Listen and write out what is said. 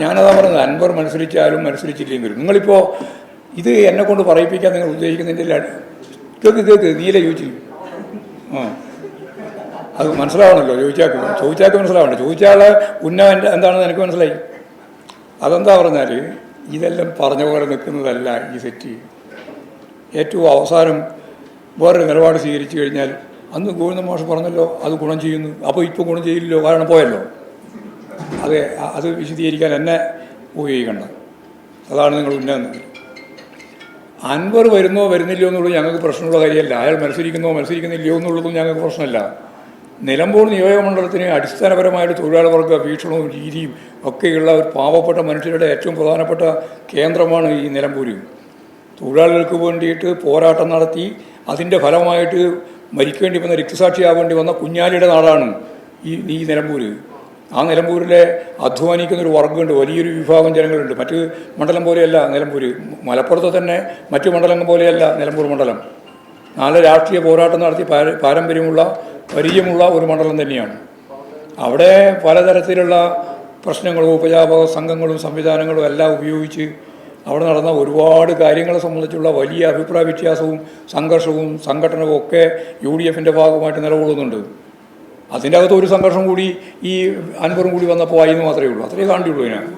ഞാനതാ പറഞ്ഞത്, അൻവർ മത്സരിച്ചാലും മത്സരിച്ചില്ലെങ്കിലും നിങ്ങളിപ്പോൾ ഇത് എന്നെ കൊണ്ട് പറയിപ്പിക്കാൻ നിങ്ങൾ ഉദ്ദേശിക്കുന്നതിൻ്റെ കേക്ക് നീല ചോദിച്ചില്ല. അത് മനസ്സിലാവണമല്ലോ, ചോദിച്ചാൽ മനസ്സിലാവണ്ട. ചോദിച്ചാൽ ഉന്നവൻ എന്താണെന്ന് എനിക്ക് മനസ്സിലായി. അതെന്താ പറഞ്ഞാൽ ഇതെല്ലാം പറഞ്ഞ പോലെ നിൽക്കുന്നതല്ല ഈ സെറ്റ്. ഏറ്റവും അവസാനം വേറൊരു നിലപാട് സ്വീകരിച്ചു കഴിഞ്ഞാൽ അന്ന് ഗോവിന്ദ മാഷ് പറഞ്ഞല്ലോ അത് ഗുണം ചെയ്യുന്നു, അപ്പോൾ ഇപ്പോൾ ഗുണം ചെയ്യില്ലല്ലോ, കാരണം പോയല്ലോ. അത് വിശദീകരിക്കാൻ എന്നെ ഉപയോഗിക്കണ്ട. അതാണ് നിങ്ങൾ ഉന്നതം. അൻവർ വരുന്നോ വരുന്നില്ലയോ എന്നുള്ളത് ഞങ്ങൾക്ക് പ്രശ്നമുള്ള കാര്യമല്ല. അയാൾ മത്സരിക്കുന്നില്ലയോ എന്നുള്ളതും ഞങ്ങൾക്ക് പ്രശ്നമല്ല. നിലമ്പൂർ നിയോജകമണ്ഡലത്തിന് അടിസ്ഥാനപരമായിട്ട് തൊഴിലാളി വർഗ വീക്ഷണവും രീതിയും ഒക്കെയുള്ള ഒരു പാവപ്പെട്ട മനുഷ്യരുടെ ഏറ്റവും പ്രധാനപ്പെട്ട കേന്ദ്രമാണ് ഈ നിലമ്പൂർ. തൊഴിലാളികൾക്ക് വേണ്ടിയിട്ട് പോരാട്ടം നടത്തി അതിൻ്റെ ഫലമായിട്ട് മരിക്കേണ്ടി വന്ന, രക്തസാക്ഷിയാവേണ്ടി വന്ന കുഞ്ഞാലിയുടെ നാടാണ് ഈ നിലമ്പൂർ. ആ നിലമ്പൂരിലെ അധ്വാനിക്കുന്നൊരു വർഗ്ഗമുണ്ട്, വലിയൊരു വിഭാഗം ജനങ്ങളുണ്ട്. മറ്റ് മണ്ഡലം പോലെയല്ല നിലമ്പൂർ. മലപ്പുറത്ത് തന്നെ മറ്റു മണ്ഡലങ്ങൾ പോലെയല്ല നിലമ്പൂർ മണ്ഡലം. നല്ല രാഷ്ട്രീയ പോരാട്ടം നടത്തി പാരമ്പര്യമുള്ള പരിചയമുള്ള ഒരു മണ്ഡലം തന്നെയാണ്. അവിടെ പലതരത്തിലുള്ള പ്രശ്നങ്ങളും ഉപജാപക സംഘങ്ങളും സംവിധാനങ്ങളും എല്ലാം ഉപയോഗിച്ച് അവിടെ നടന്ന ഒരുപാട് കാര്യങ്ങളെ സംബന്ധിച്ചുള്ള വലിയ അഭിപ്രായ വ്യത്യാസവും സംഘർഷവും സംഘടനവും ഒക്കെ UDFൻ്റെ ഭാഗമായിട്ട് നിലകൊള്ളുന്നുണ്ട്. അതിൻ്റെ അകത്ത് ഒരു സംഘർഷം കൂടി ഈ അൻവറും കൂടി വന്നപ്പോൾ ആയിരുന്നു മാത്രമേ ഉള്ളൂ. അത്രയേ കാണുകയുള്ളൂ. ഇതിന്